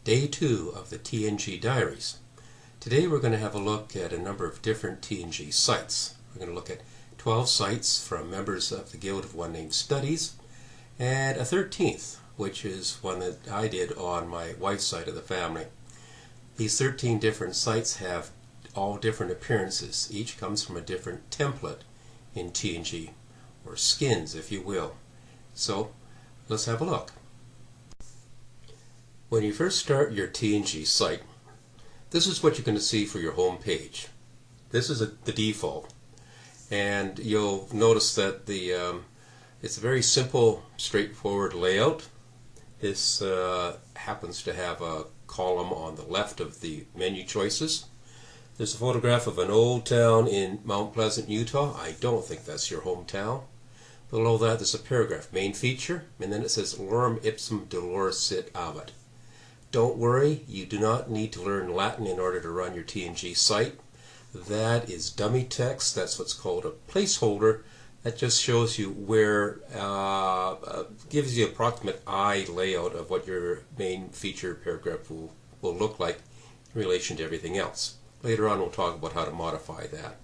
Day 2 of the TNG Diaries. Today we're going to have a look at a number of different TNG sites. We're going to look at 12 sites from members of the Guild of One Name Studies, and a 13th, which is one that I did on my wife's side of the family. These 13 different sites have all different appearances. Each comes from a different template in TNG, or skins if you will. So let's have a look. When you first start your TNG site, this is what you're going to see for your home page. This is the default, and you'll notice that it's a very simple, straightforward layout. This happens to have a column on the left of the menu choices. There's a photograph of an old town in Mount Pleasant, Utah. I don't think that's your hometown. Below that there's a paragraph, main feature, and then it says Lorem ipsum dolores sit abat. Don't worry, you do not need to learn Latin in order to run your TNG site. That is dummy text. That's what's called a placeholder. That just shows you where, gives you an approximate eye layout of what your main feature paragraph will look like in relation to everything else. Later on we'll talk about how to modify that.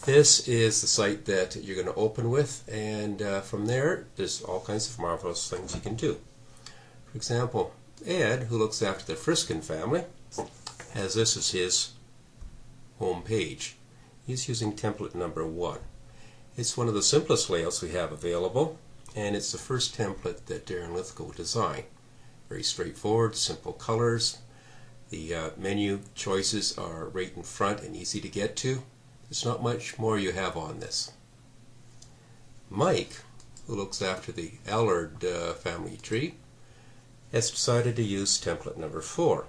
This is the site that you're going to open with, and from there there's all kinds of marvelous things you can do. For example, Ed, who looks after the Friskin family, has this as his home page. He's using template number 1. It's one of the simplest layouts we have available, and it's the first template that Darren Lithgow designed. Very straightforward, simple colors. The menu choices are right in front and easy to get to. There's not much more you have on this. Mike, who looks after the Allard family tree, has decided to use template number 4.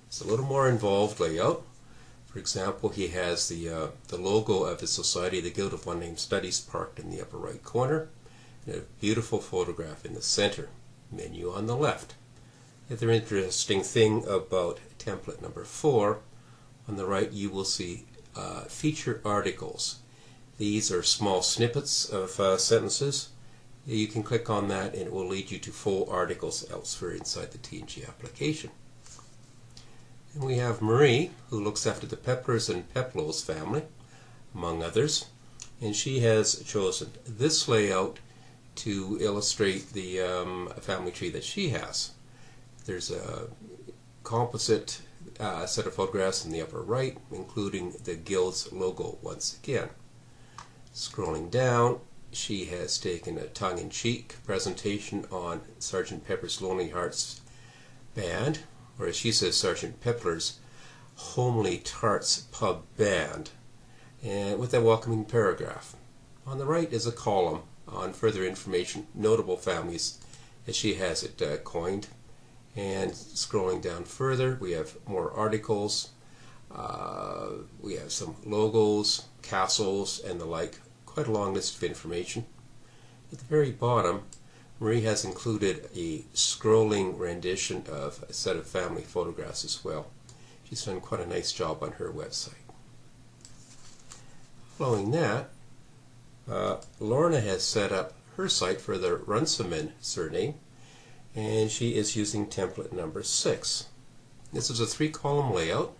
It's a little more involved layout. For example, he has the logo of his society, the Guild of One Name Studies, parked in the upper right corner, and a beautiful photograph in the center, menu on the left. The other interesting thing about template number 4, on the right you will see feature articles. These are small snippets of sentences. You can click on that and it will lead you to full articles elsewhere inside the TNG application. And we have Marie, who looks after the Peplers and Peplos family, among others, and she has chosen this layout to illustrate the family tree that she has. There's a composite set of photographs in the upper right, including the Guild's logo once again. Scrolling down, she has taken a tongue-in-cheek presentation on Sgt. Pepper's Lonely Hearts Band, or as she says, Sgt. Pepper's Homely Tarts Pub Band, and with a welcoming paragraph. On the right is a column on further information, notable families as she has it coined. And scrolling down further, we have more articles, we have some logos, castles, and the like. Quite a long list of information. At the very bottom, Marie has included a scrolling rendition of a set of family photographs as well. She's done quite a nice job on her website. Following that, Lorna has set up her site for the Runciman surname, and she is using template number 6. This is a 3-column layout.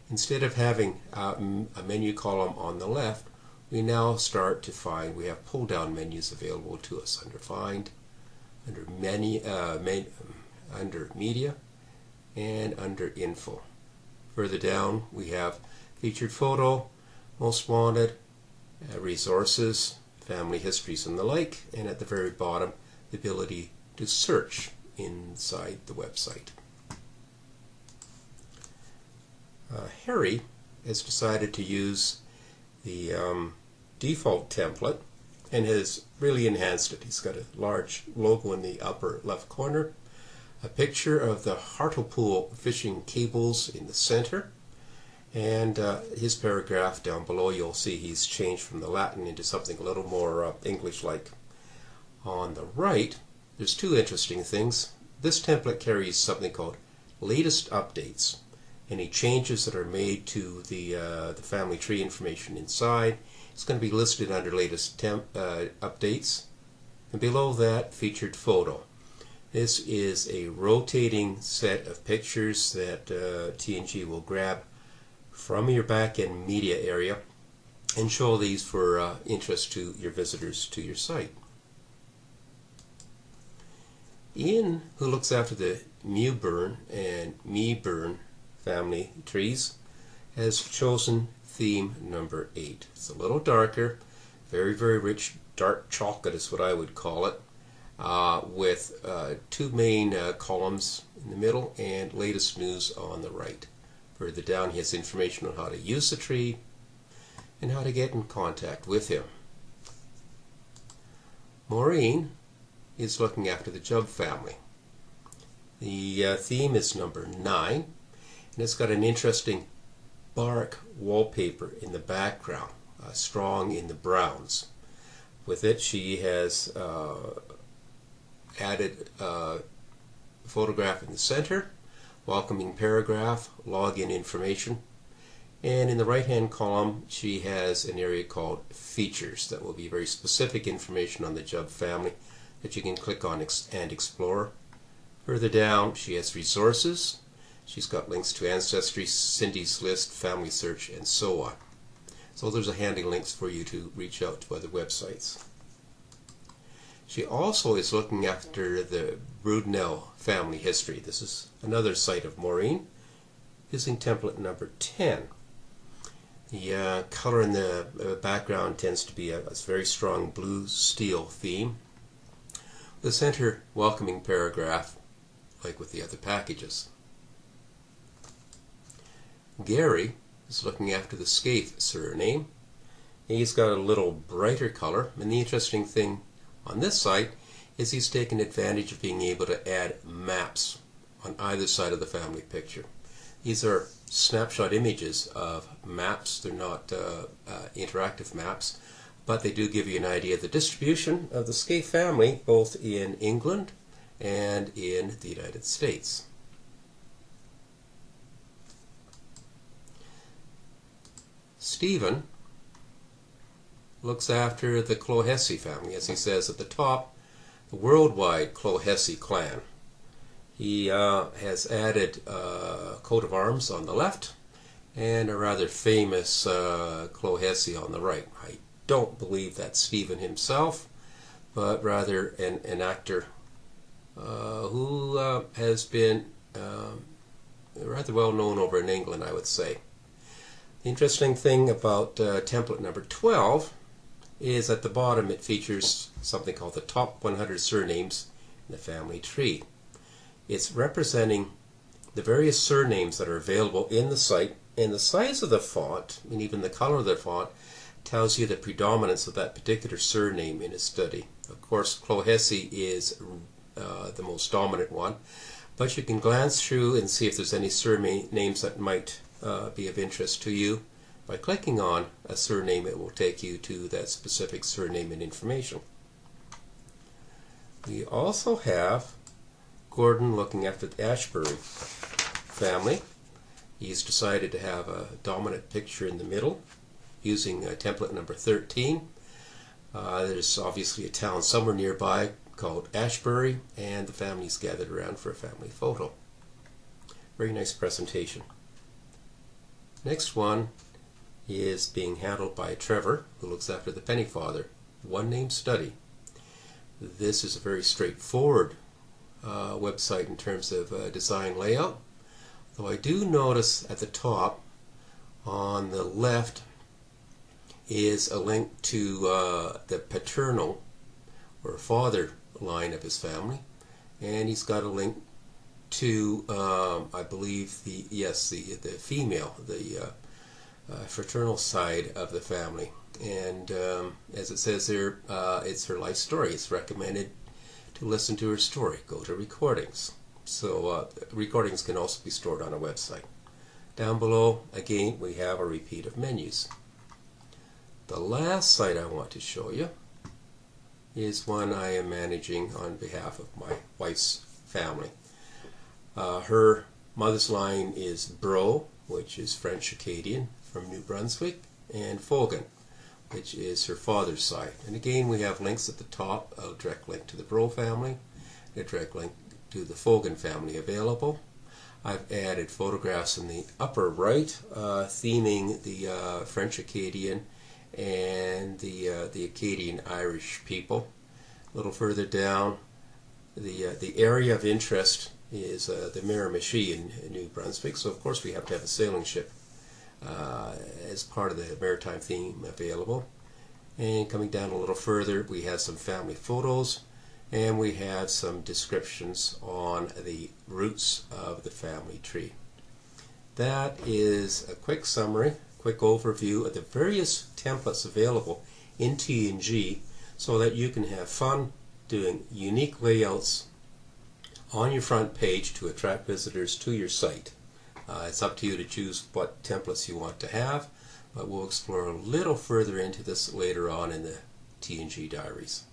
Instead of having a menu column on the left, we now start to find we have pull-down menus available to us under Find, under under Media, and under Info. Further down we have Featured Photo, Most Wanted, Resources, Family Histories, and the like, and at the very bottom the ability to search inside the website. Harry has decided to use the default template and has really enhanced it. He's got a large logo in the upper left corner, a picture of the Hartlepool fishing cables in the center, and his paragraph down below. You'll see he's changed from the Latin into something a little more English-like. On the right, there's 2 interesting things. This template carries something called latest updates. Any changes that are made to the family tree information inside, it's going to be listed under latest updates. And below that, featured photo. This is a rotating set of pictures that TNG will grab from your back-end media area and show these for interest to your visitors to your site. Ian, who looks after the Mewburn and Meeburn family trees, has chosen theme number 8. It's a little darker, very, very rich, dark chocolate is what I would call it, with two main columns in the middle and latest news on the right. Further down, he has information on how to use the tree and how to get in contact with him. Maureen is looking after the Jubb family. The theme is number 9, and it's got an interesting bark wallpaper in the background, strong in the browns. With it, she has added a photograph in the center, welcoming paragraph, login information, and in the right hand column she has an area called features that will be very specific information on the Jubb family that you can click on and explore. Further down she has resources. She's got links to Ancestry, Cindy's List, Family Search, and so on. So those are handy links for you to reach out to other websites. She also is looking after the Broodnell family history. This is another site of Maureen using template number 10. The color in the background tends to be a very strong blue steel theme. The center welcoming paragraph, like with the other packages. Gary is looking after the Scaife surname. He's got a little brighter color, and the interesting thing on this site is he's taken advantage of being able to add maps on either side of the family picture. These are snapshot images of maps. They're not interactive maps, but they do give you an idea of the distribution of the Scaife family both in England and in the United States. Stephen looks after the Clohessy family, as he says at the top, the worldwide Clohessy clan. He has added a coat of arms on the left and a rather famous Clohessy on the right. I don't believe that's Stephen himself, but rather an actor who has been rather well known over in England, I would say. The interesting thing about template number 12 is at the bottom it features something called the top 100 surnames in the family tree. It's representing the various surnames that are available in the site, and the size of the font and even the color of the font tells you the predominance of that particular surname in a study. Of course, Clohessy is the most dominant one, but you can glance through and see if there's any surnames that might be of interest to you. By clicking on a surname, it will take you to that specific surname and information. We also have Gordon looking after the Ashbury family. He's decided to have a dominant picture in the middle using template number 13. There's obviously a town somewhere nearby called Ashbury, and the family's gathered around for a family photo. Very nice presentation. Next one is being handled by Trevor, who looks after the Pennyfather one name study. This is a very straightforward website in terms of design layout, though I do notice at the top on the left is a link to the paternal or father line of his family, and he's got a link to I believe the female, the fraternal side of the family, and as it says there, it's her life story. It's recommended to listen to her story. Go to recordings. So recordings can also be stored on a website. Down below, again, we have a repeat of menus. The last site I want to show you is one I am managing on behalf of my wife's family. Her mother's line is Bro, which is French Acadian from New Brunswick, and Fogan, which is her father's side. And again, we have links at the top, a direct link to the Bro family, a direct link to the Fogan family available. I've added photographs in the upper right, theming the French Acadian and the Acadian Irish people. A little further down, the area of interest is the Miramichi in New Brunswick, so of course we have to have a sailing ship as part of the maritime theme available. And coming down a little further, we have some family photos, and we have some descriptions on the roots of the family tree. That is a quick summary, quick overview of the various templates available in TNG so that you can have fun doing unique layouts on your front page to attract visitors to your site. It's up to you to choose what templates you want to have, but we'll explore a little further into this later on in the TNG diaries.